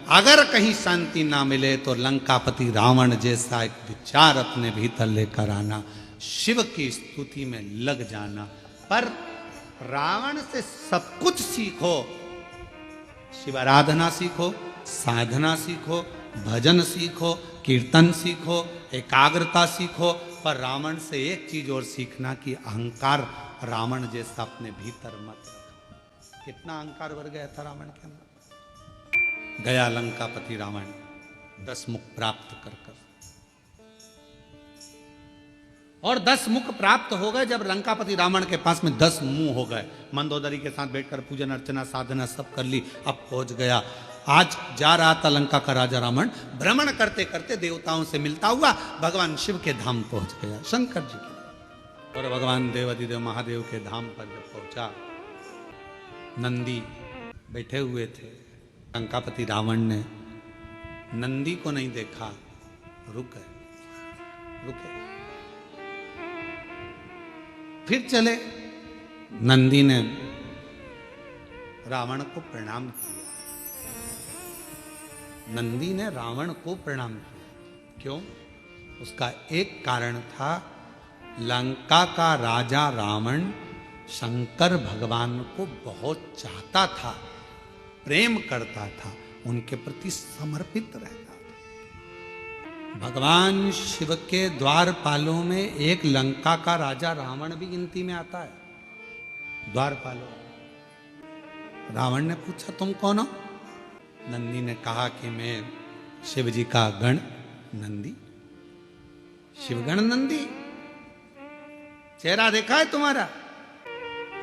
अगर कहीं शांति ना मिले तो लंकापति रावण जैसा एक विचार अपने भीतर लेकर आना, शिव की स्तुति में लग जाना। पर रावण से सब कुछ सीखो, शिव आराधना सीखो, साधना सीखो, भजन सीखो, कीर्तन सीखो, एकाग्रता सीखो, पर रावण से एक चीज और सीखना कि अहंकार रावण जैसा अपने भीतर मत रखो। कितना अहंकार भर गया था रावण के अंदर। गया लंकापति रावण 10 मुख प्राप्त कर कर, और 10 मुख प्राप्त हो गए जब लंकापति रावण के पास में 10 मुंह हो गए। मंदोदरी के साथ बैठकर पूजन अर्चना साधना सब कर ली, अब पहुंच गया। आज जा रहा था लंका का राजा रावण, भ्रमण करते करते देवताओं से मिलता हुआ भगवान शिव के धाम पहुंच गया, शंकर जी के। और भगवान देवाधिदेव महादेव के धाम पर जब पहुंचा, नंदी बैठे हुए थे। लंकापति रावण ने नंदी को नहीं देखा, रुके। फिर चले। नंदी ने रावण को प्रणाम किया। नंदी ने रावण को प्रणाम किया। क्यों? उसका एक कारण था, लंका का राजा रावण शंकर भगवान को बहुत चाहता था, प्रेम करता था, उनके प्रति समर्पित रहता था। भगवान शिव के द्वारपालों में एक लंका का राजा रावण भी गिनती में आता है। द्वारपालों। रावण ने पूछा, तुम कौन हो? नंदी ने कहा कि मैं शिव जी का गण नंदी, शिवगण नंदी, चेहरा देखा है तुम्हारा?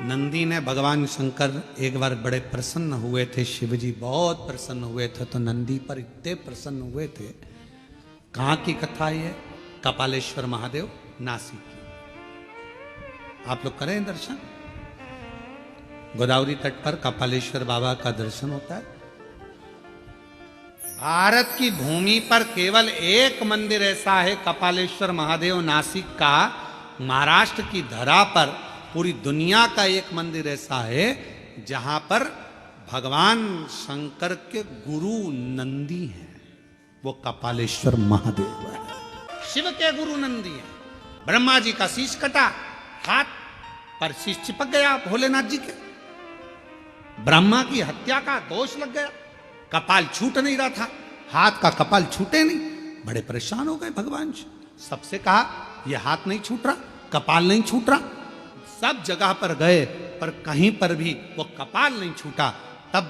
नंदी ने, भगवान शंकर एक बार बड़े प्रसन्न हुए थे, शिव जी बहुत प्रसन्न हुए थे, तो नंदी पर इतने प्रसन्न हुए थे। कहाँ की कथा ये? कपालेश्वर महादेव, नासिक की। आप लोग करें दर्शन, गोदावरी तट पर कपालेश्वर बाबा का दर्शन होता है। भारत की भूमि पर केवल एक मंदिर ऐसा है, कपालेश्वर महादेव नासिक का। महाराष्ट्र की धरा पर पूरी दुनिया का एक मंदिर ऐसा है जहां पर भगवान शंकर के गुरु नंदी हैं, वो कपालेश्वर महादेव है। शिव के गुरु नंदी हैं। ब्रह्मा जी का शीश कटा, हाथ पर शीश चिपक गया भोलेनाथ जी के। ब्रह्मा की हत्या का दोष लग गया, कपाल छूट नहीं रहा था, हाथ का कपाल छूटे नहीं। बड़े परेशान हो गए भगवान। सबसे कहा, यह हाथ नहीं छूट रहा, कपाल नहीं छूट रहा। सब जगह पर गए पर कहीं पर भी वो कपाल नहीं छूटा। तब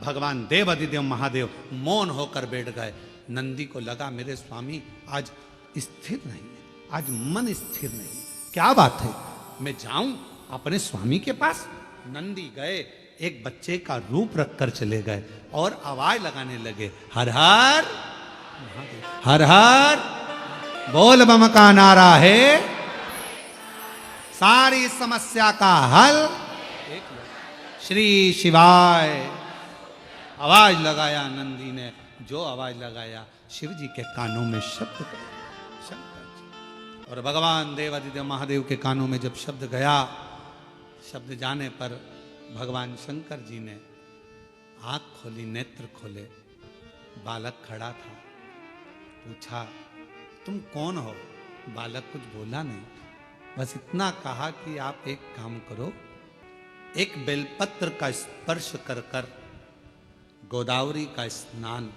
भगवान देवाधिदेव महादेव मौन होकर बैठ गए। नंदी को लगा, मेरे स्वामी आज स्थिर नहीं है, आज मन स्थिर नहीं, क्या बात है, मैं जाऊं अपने स्वामी के पास। नंदी गए, एक बच्चे का रूप रखकर चले गए और आवाज लगाने लगे, हर हर हर हर बोल बम का नारा है, सारी समस्या का हल श्री शिवाय। आवाज लगाया नंदी ने, जो आवाज लगाया शिव जी के कानों में शब्द गया, शंकर जी। और भगवान देवाधिदेव महादेव के कानों में जब शब्द गया, शब्द जाने पर भगवान शंकर जी ने आंख खोली, नेत्र खोले। बालक खड़ा था, पूछा, तुम कौन हो? बालक कुछ बोला नहीं, बस इतना कहा कि आप एक काम करो, एक बेलपत्र का स्पर्श कर कर गोदावरी का स्नान,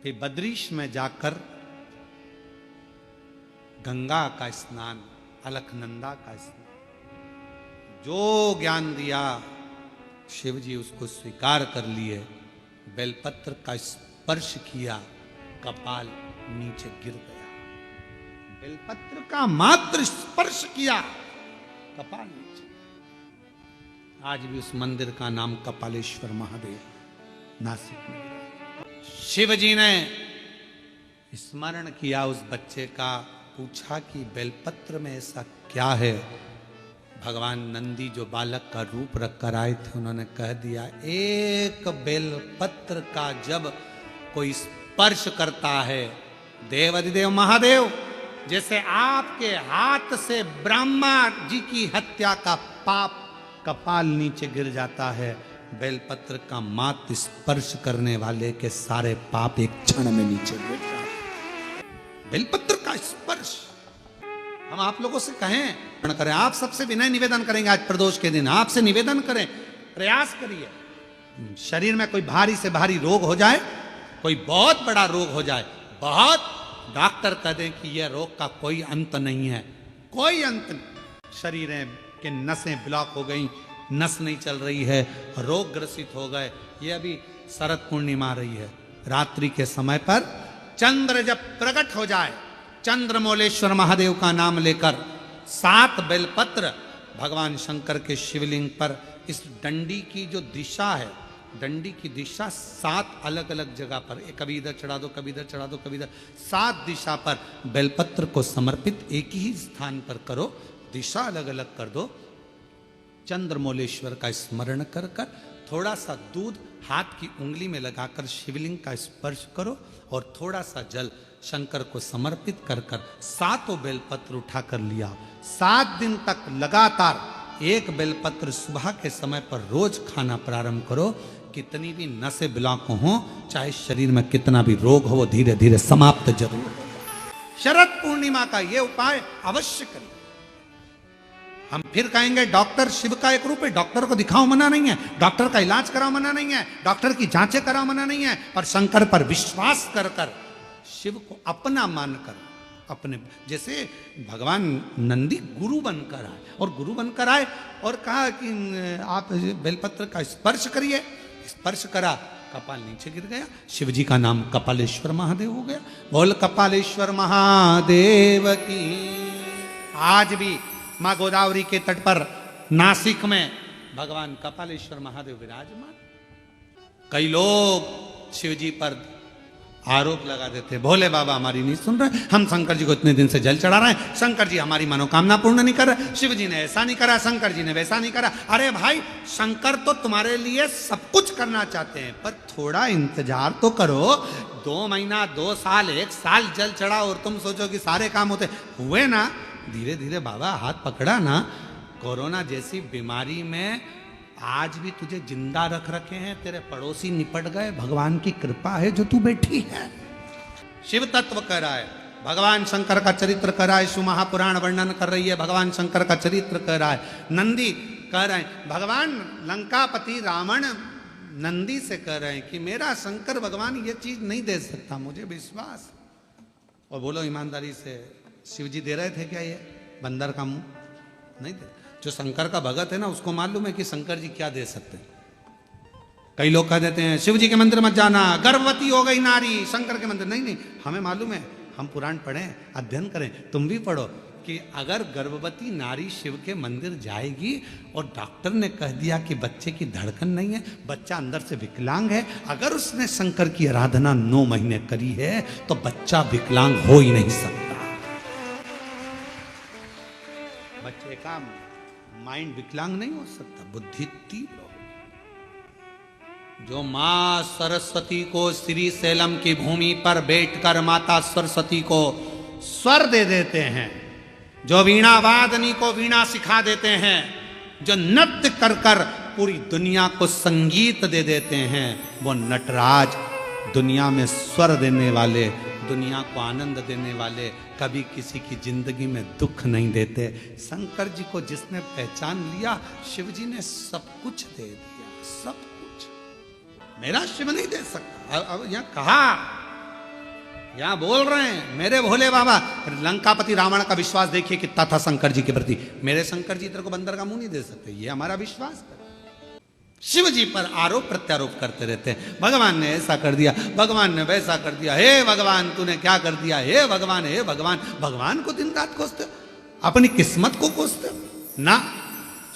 फिर बद्रीश में जाकर गंगा का स्नान, अलकनंदा का स्नान, जो ज्ञान दिया शिव जी उसको स्वीकार कर लिए। बेलपत्र का स्पर्श किया, कपाल नीचे गिर गया। बेलपत्र का मात्र स्पर्श किया, कपाल नीचे। आज भी उस मंदिर का नाम कपालेश्वर महादेव नासिक में। शिव जी ने स्मरण किया उस बच्चे का, पूछा कि बेलपत्र में ऐसा क्या है? भगवान नंदी जो बालक का रूप रखकर आए थे, उन्होंने कह दिया, एक बेलपत्र का जब कोई स्पर्श करता है, देवाधिदेव महादेव, जैसे आपके हाथ से ब्रह्मा जी की हत्या का पाप कपाल नीचे गिर जाता है, बेलपत्र का मात्र स्पर्श करने वाले के सारे पाप एक क्षण में नीचे गिर जाते। बेलपत्र का स्पर्श हम आप लोगों से कहें करें, आप सबसे विनय निवेदन करेंगे, आज प्रदोष के दिन आपसे निवेदन करें, प्रयास करिए, शरीर में कोई भारी से भारी रोग हो जाए, कोई बहुत बड़ा रोग हो जाए, बहुत डॉक्टर कह दें कि यह रोग का कोई अंत नहीं है, कोई अंत नहीं, शरीर के नसें ब्लॉक हो गई, नस नहीं चल रही है, रोग ग्रसित हो गए। ये अभी शरद पूर्णिमा रही है, रात्रि के समय पर चंद्र जब प्रकट हो जाए, चंद्रमौलेश्वर महादेव का नाम लेकर 7 बेलपत्र भगवान शंकर के शिवलिंग पर, इस डंडी की जो दिशा है, डंडी की दिशा 7 अलग अलग जगह पर, कभी इधर चढ़ा दो, कभी इधर चढ़ा दो, कभी इधर, 7 दिशा पर बेलपत्र को समर्पित एक ही स्थान पर करो, दिशा अलग अलग कर दो, चंद्रमौलेश्वर का स्मरण कर कर थोड़ा सा दूध हाथ की उंगली में लगाकर शिवलिंग का स्पर्श करो और थोड़ा सा जल शंकर को समर्पित कर कर 7 बेलपत्र उठाकर लिया। 7 दिन तक लगातार एक बेलपत्र सुबह के समय पर रोज खाना प्रारंभ करो। कितनी भी नसें ब्लॉक हो, चाहे शरीर में कितना भी रोग हो, वो धीरे धीरे समाप्त जरूर होगा। शरद पूर्णिमा का ये उपाय अवश्य करिए। हम फिर कहेंगे डॉक्टर शिव का एक रूप है, डॉक्टर को दिखाओ मना नहीं है, डॉक्टर का इलाज कराओ मना नहीं है, डॉक्टर की जांचें कराओ मना नहीं है, पर शंकर पर विश्वास कर कर शिव को अपना मानकर, अपने जैसे भगवान नंदी गुरु बनकर आए, और गुरु बनकर आए और कहा कि आप बेलपत्र का स्पर्श करिए, स्पर्श करा, कपाल नीचे गिर गया, शिव जी का नाम कपालेश्वर महादेव हो गया। बोल कपालेश्वर महादेव की। आज भी माँ गोदावरी के तट पर नासिक में भगवान कपालेश्वर महादेव विराजमान। कई लोग शिव जी पर आरोप लगा देते, भोले बाबा हमारी नहीं सुन रहे, हम शंकर जी को इतने दिन से जल चढ़ा रहे हैं, शंकर जी हमारी मनोकामना पूर्ण नहीं कर रहे, शिव जी ने ऐसा नहीं करा, शंकर जी ने वैसा नहीं करा। अरे भाई, शंकर तो तुम्हारे लिए सब कुछ करना चाहते हैं, पर थोड़ा इंतजार तो करो। 2 महीना, 2 साल, 1 साल जल चढ़ा और तुम सोचो कि सारे काम होते हुए ना। धीरे धीरे बाबा हाथ पकड़ा ना। कोरोना जैसी बीमारी में आज भी तुझे जिंदा रख रखे हैं, तेरे पड़ोसी निपट गए, भगवान की कृपा है जो तू बैठी है। शिव तत्व कर रहा है, भगवान शंकर का चरित्र कर रहा है, शिव महापुराण वर्णन कर रही है, भगवान शंकर का चरित्र कर रहा है, नंदी कह रहे हैं, भगवान लंकापति रावण नंदी से कह रहे हैं कि मेरा शंकर भगवान ये चीज नहीं दे सकता, मुझे विश्वास। और बोलो ईमानदारी से, शिव जी दे रहे थे क्या ये बंदर का मुंह? नहीं दे। जो शंकर का भगत है ना, उसको मालूम है कि शंकर जी क्या दे सकते हैं। कई लोग कह देते हैं शिव जी के मंदिर मत जाना, गर्भवती हो गई नारी, शंकर के मंदिर। नहीं नहीं, हमें मालूम है, हम पुराण पढ़ें, अध्ययन करें, तुम भी पढ़ो, कि अगर गर्भवती नारी शिव के मंदिर जाएगी और डॉक्टर ने कह दिया कि बच्चे की धड़कन नहीं है, बच्चा अंदर से विकलांग है, अगर उसने शंकर की आराधना 9 महीने करी है तो बच्चा विकलांग हो ही नहीं सकता। बच्चे का माइंड विकलांग नहीं हो सकता, बुद्धि तीव्र हो। जो मां सरस्वती को श्री सैलम की भूमि पर बैठकर माता सरस्वती को स्वर दे देते हैं, जो वीणा वादनी को वीणा सिखा देते हैं, जो नृत्य कर कर पूरी दुनिया को संगीत दे देते हैं, वो नटराज दुनिया में स्वर देने वाले, दुनिया को आनंद देने वाले, कभी किसी की जिंदगी में दुख नहीं देते। शंकर जी को जिसने पहचान लिया, शिव जी ने सब कुछ दे दिया, सब कुछ। मेरा शिव नहीं दे सकता। अब यहां कहा, यहां बोल रहे हैं मेरे भोले बाबा। लंकापति रावण का विश्वास देखिए कितना था शंकर जी के प्रति। मेरे शंकर जी तेरे को बंदर का मुंह नहीं दे सकते, ये हमारा विश्वास है। शिव जी पर आरोप प्रत्यारोप करते रहते हैं, भगवान ने ऐसा कर दिया, भगवान ने वैसा कर दिया, हे भगवान तूने क्या कर दिया, हे भगवान, हे भगवान। भगवान को दिन रात कोसते, अपनी किस्मत को कोसते ना।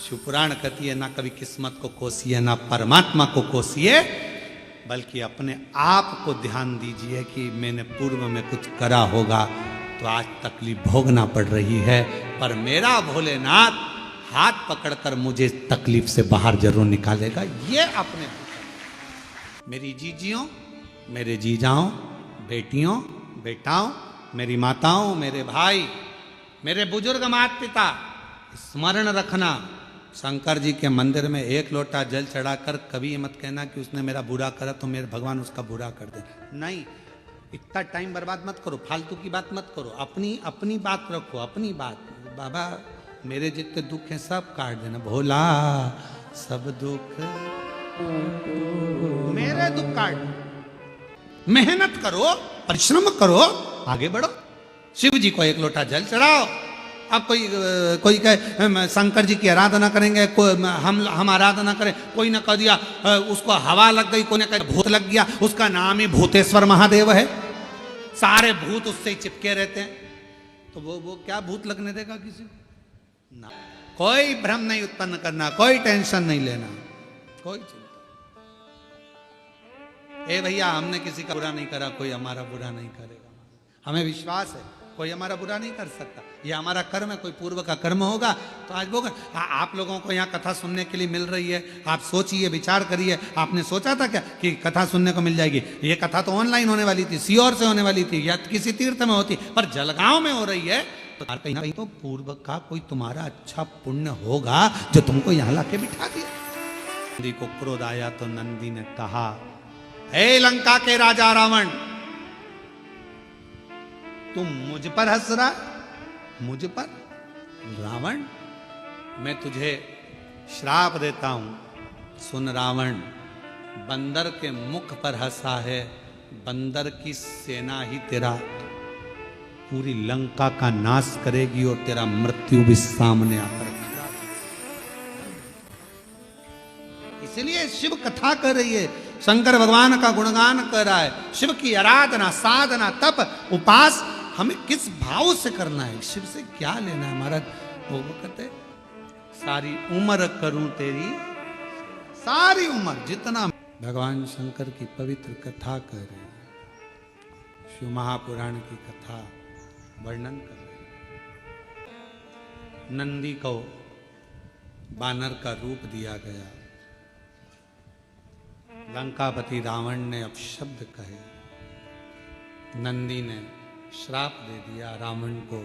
शिवपुराण कहती है ना कभी किस्मत को कोसिए, ना परमात्मा को कोसिए, बल्कि अपने आप को ध्यान दीजिए कि मैंने पूर्व में कुछ करा होगा तो आज तकलीफ भोगना पड़ रही है, पर मेरा भोलेनाथ हाथ पकड़कर मुझे तकलीफ से बाहर जरूर निकालेगा। ये अपने मेरी जीजियों, मेरे जीजाओं, बेटियों, बेटाओं, मेरी माताओं, मेरे भाई, मेरे बुजुर्ग माता पिता, स्मरण रखना शंकर जी के मंदिर में एक लोटा जल चढ़ाकर कभी ये मत कहना कि उसने मेरा बुरा करा तो मेरे भगवान उसका बुरा कर दे। नहीं, इतना टाइम बर्बाद मत करो, फालतू की बात मत करो, अपनी अपनी बात रखो, अपनी बात। बाबा मेरे जितने दुख हैं सब काट देना, भोला सब दुख मेरे दुख काट। मेहनत करो, परिश्रम करो, आगे बढ़ो। शिव जी को एक लोटा जल चढ़ाओ। अब कोई कहे शंकर जी की आराधना करेंगे, हम आराधना करें, कोई ने कह दिया उसको हवा लग गई, कोई ने कहा भूत लग गया, उसका नाम ही भूतेश्वर महादेव है, सारे भूत उससे ही चिपके रहते हैं, तो वो क्या भूत लगने देगा किसी को ना। कोई भ्रम नहीं उत्पन्न करना, कोई टेंशन नहीं लेना, कोई चिंता। ए भैया हमने किसी का बुरा नहीं करा, कोई हमारा बुरा नहीं करेगा, हमें विश्वास है कोई हमारा बुरा नहीं कर सकता, ये हमारा कर्म है, कोई पूर्व का कर्म होगा तो आज वो आप लोगों को यहाँ कथा सुनने के लिए मिल रही है, आप सोचिए, विचार करिए। आपने सोचा था क्या कि कथा सुनने को मिल जाएगी? ये कथा तो ऑनलाइन होने वाली थी, सीहोर से होने वाली थी या किसी तीर्थ में होती, पर जलगांव में हो रही है, तो कहीं ना कहीं तो पूर्व का कोई तुम्हारा अच्छा पुण्य होगा जो तुमको यहाँ लाके बिठा दिया। नंदी को क्रोध आया तो नंदी ने कहा, हे लंका के राजा रावण, तुम मुझ पर हंस रहा, मुझ पर? रावण, मैं तुझे श्राप देता हूं, सुन रावण, बंदर के मुख पर हंसा है, बंदर की सेना ही तेरा पूरी लंका का नाश करेगी और तेरा मृत्यु भी सामने आकर खड़ा। इसलिए शिव कथा कर रही है, शंकर भगवान का गुणगान कर रहा है, शिव की आराधना, साधना, तप, उपास हमें किस भाव से करना है, शिव से क्या लेना है। महाराज वो कहते सारी उम्र करूं तेरी, सारी उम्र जितना। भगवान शंकर की पवित्र कथा कर रहे हैं, शिव महापुराण की कथा वर्णन कर रहे हैं। नंदी को बानर का रूप दिया गया, लंकापति रावण ने अपशब्द कहे, नंदी ने श्राप दे दिया रावण को,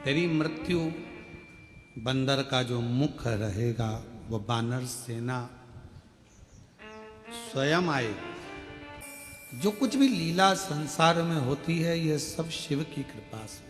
तेरी मृत्यु बंदर का जो मुख रहेगा वो बानर सेना स्वयं आएगी। जो कुछ भी लीला संसार में होती है ये सब शिव की कृपा से।